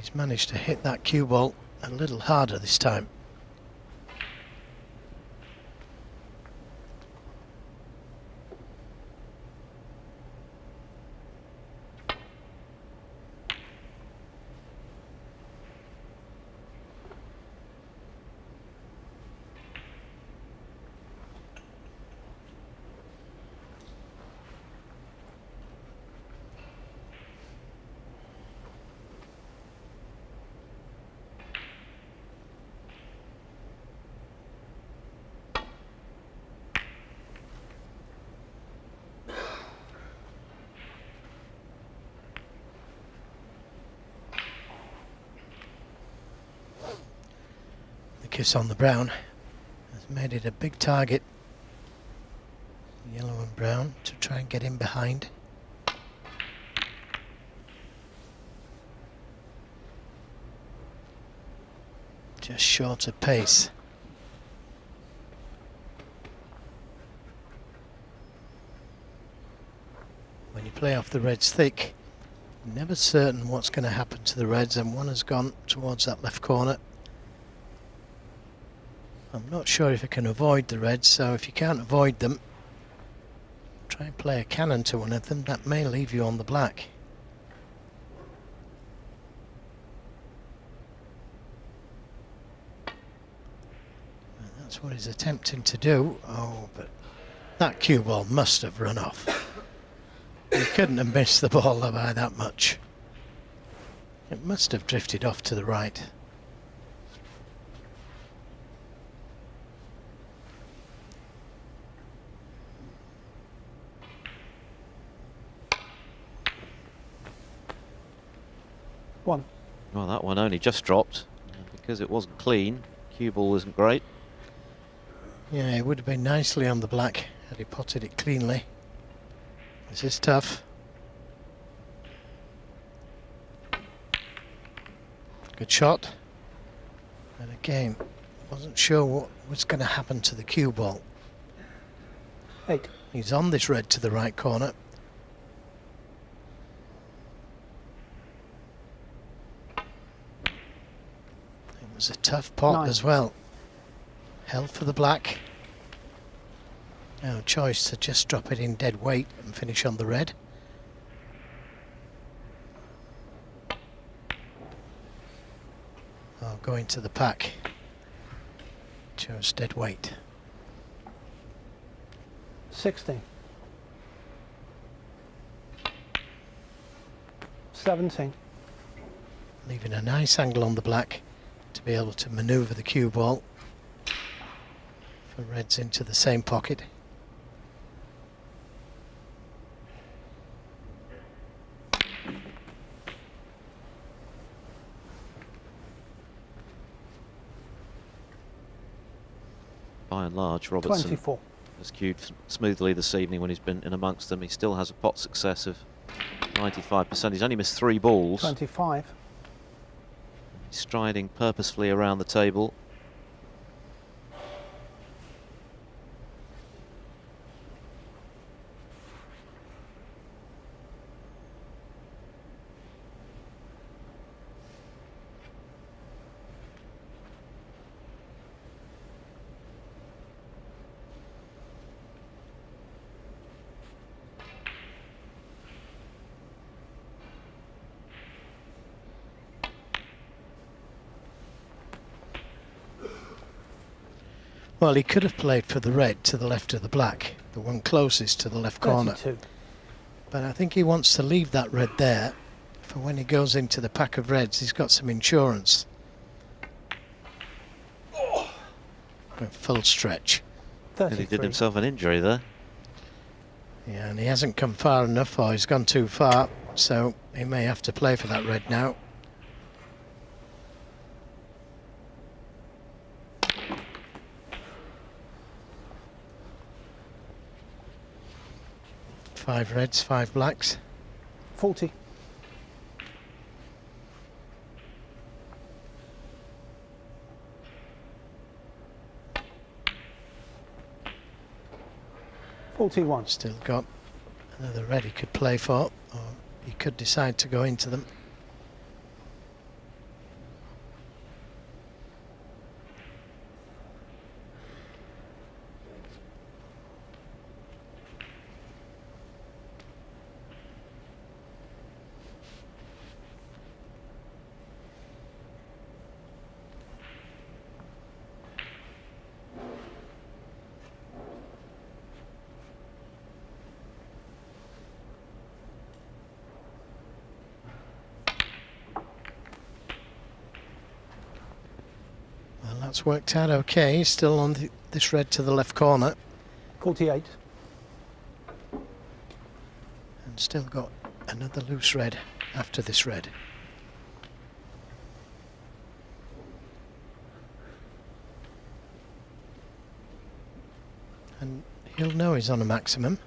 he's managed to hit that cue ball a little harder this time. Kiss on the brown has made it a big target, yellow and brown, to try and get in behind. Just short of pace. When you play off the reds thick, you're never certain what's going to happen to the reds, and one has gone towards that left corner. I'm not sure if I can avoid the reds, so if you can't avoid them, try and play a cannon to one of them. That may leave you on the black. And that's what he's attempting to do. Oh, but that cue ball must have run off. He couldn't have missed the ball by that much. It must have drifted off to the right. One. Well, that one only just dropped because it wasn't clean. Cue ball wasn't great. Yeah, it would have been nicely on the black had he potted it cleanly. This is tough. Good shot. And again, wasn't sure what was going to happen to the cue ball. 8. He's on this red to the right corner. It was a tough pot 9. as well. Held for the black. No choice to just drop it in dead weight and finish on the red. Oh, going to the pack. Chose dead weight. 16. 17. Leaving a nice angle on the black to be able to manoeuvre the cue ball for reds into the same pocket. By and large, Robertson 24. has cued smoothly this evening when he's been in amongst them. He still has a pot success of 95%. He's only missed 3 balls. 25. He's striding purposefully around the table. Well, he could have played for the red to the left of the black, the one closest to the left corner. 32. But I think he wants to leave that red there for when he goes into the pack of reds. He's got some insurance. A full stretch. And he did himself an injury there. Yeah, and he hasn't come far enough, or he's gone too far, so he may have to play for that red now. Five reds, 5 blacks. 40. $41. Still got another red he could play for, or he could decide to go into them. That's worked out okay. Still on this red to the left corner. 48. And still got another loose red after this red. And he'll know he's on a maximum.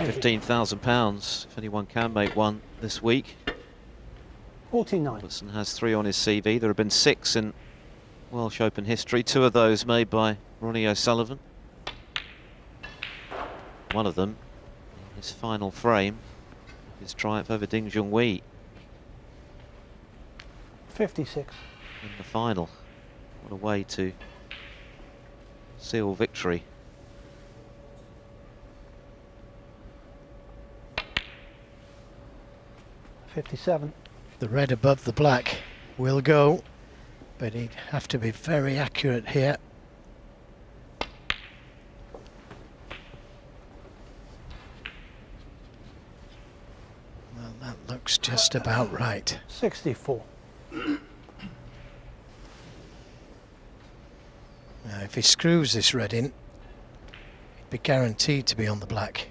£15,000 if anyone can make one this week. 49. Robertson has 3 on his CV. There have been 6 in Welsh Open history. 2 of those made by Ronnie O'Sullivan. One of them in his final frame, his triumph over Ding Junhui 56. in the final. What a way to seal victory. $57. The red above the black will go, but he'd have to be very accurate here. Well, that looks just about right. 64. Now, if he screws this red in, he'd be guaranteed to be on the black.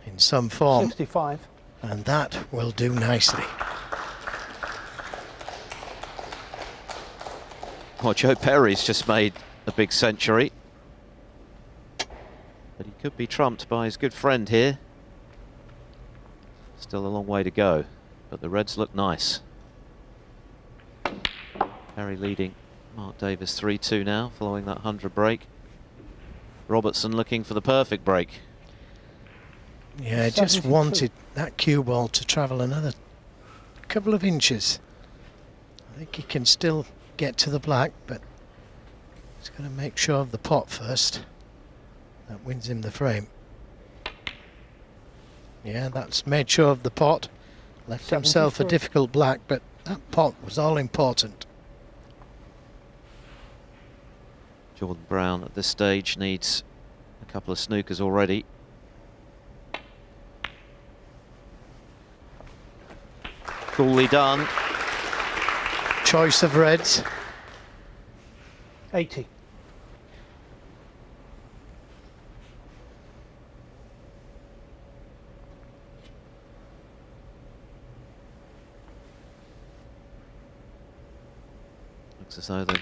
In some form, 65. and that will do nicely. Well, Joe Perry's just made a big century, but he could be trumped by his good friend here. Still a long way to go, but the Reds look nice. Perry leading Mark Davis 3-2 now, following that 100 break. Robertson looking for the perfect break. Yeah, just 72. wanted that cue ball to travel another couple of inches. I think he can still get to the black, but he's going to make sure of the pot first. That wins him the frame. Yeah, that's made sure of the pot. Left himself a 73. difficult black, but that pot was all important. Jordan Brown at this stage needs a couple of snookers already. Coolly done. Choice of reds. 80. Looks as though they've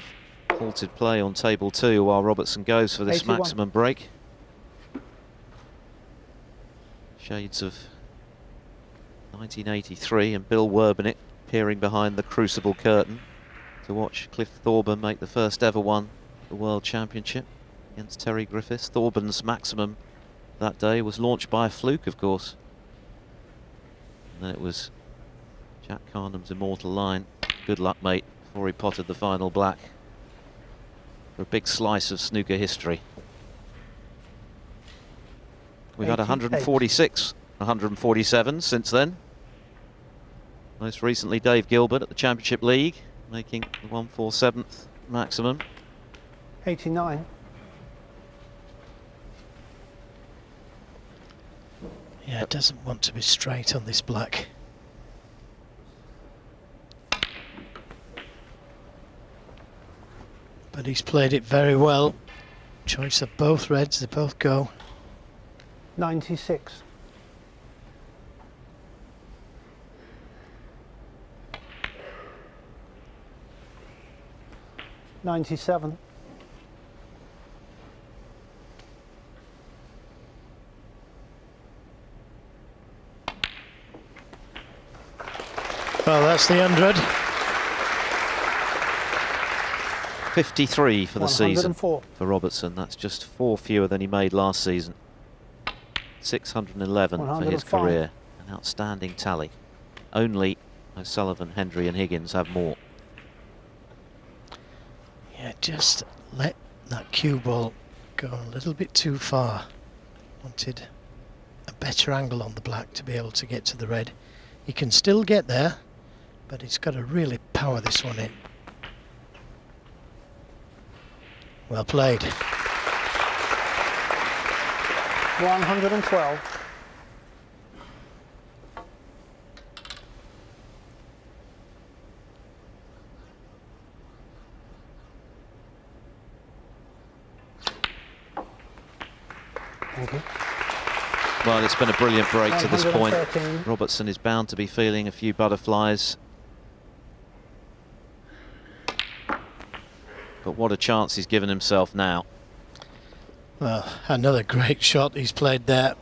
halted play on table 2 while Robertson goes for this 81. maximum break. Shades of 1983 and Bill Werbenick peering behind the crucible curtain to watch Cliff Thorburn make the first ever one, the World Championship against Terry Griffiths. Thorburn's maximum that day was launched by a fluke, of course. And then it was Jack Carnham's immortal line, "Good luck, mate," before he potted the final black. For a big slice of snooker history. We've had 146, 147 since then. Most recently Dave Gilbert at the Championship League, making the 147th maximum. 89. Yeah, it doesn't want to be straight on this black. But he's played it very well. Choice of both reds, they both go. 96. $97. Well, that's the 100. 53 for the season 104. for Robertson. That's just 4 fewer than he made last season. 611 for his 105. career. An outstanding tally. Only O'Sullivan, Hendry and Higgins have more. Yeah, just let that cue ball go a little bit too far. Wanted a better angle on the black to be able to get to the red. He can still get there, but he's got to really power this one in. Well played. 112. Thank you. Well, it's been a brilliant break to this point. 113. Robertson is bound to be feeling a few butterflies. But what a chance he's given himself now. Well, another great shot he's played there.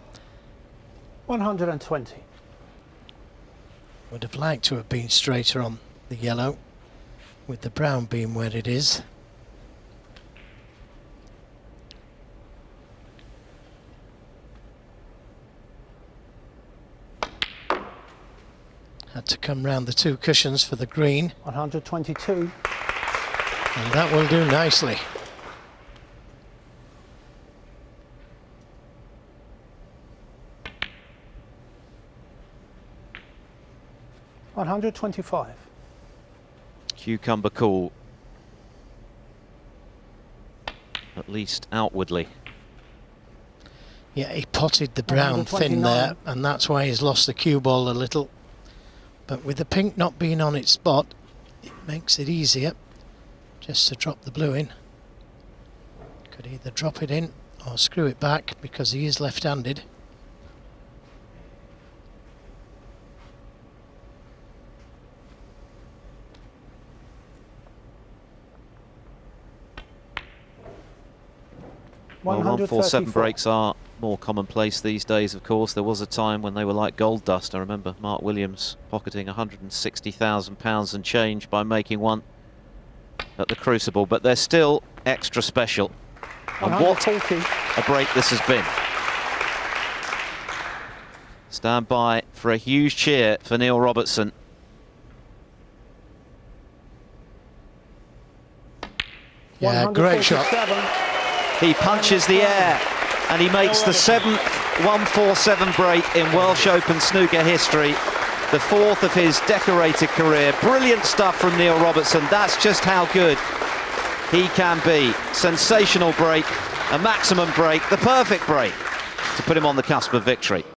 120. Would have liked to have been straighter on the yellow, with the brown being where it is. Had to come round the two cushions for the green, 122. and that will do nicely. $125. Cucumber cool. At least outwardly. Yeah, he potted the brown thin 129. there, and that's why he's lost the cue ball a little. But with the pink not being on its spot, it makes it easier just to drop the blue in. Could either drop it in or screw it back because he is left-handed. Well, 147 breaks are more commonplace these days, of course. There was a time when they were like gold dust. I remember Mark Williams pocketing £160,000 and change by making one at the Crucible, but they're still extra special. And what a break this has been. Stand by for a huge cheer for Neil Robertson. Yeah, great shot. He punches the air and he makes the 7th 147 break in Welsh Open snooker history, the 4th of his decorated career. Brilliant stuff from Neil Robertson. That's just how good he can be. Sensational break, a maximum break, the perfect break to put him on the cusp of victory.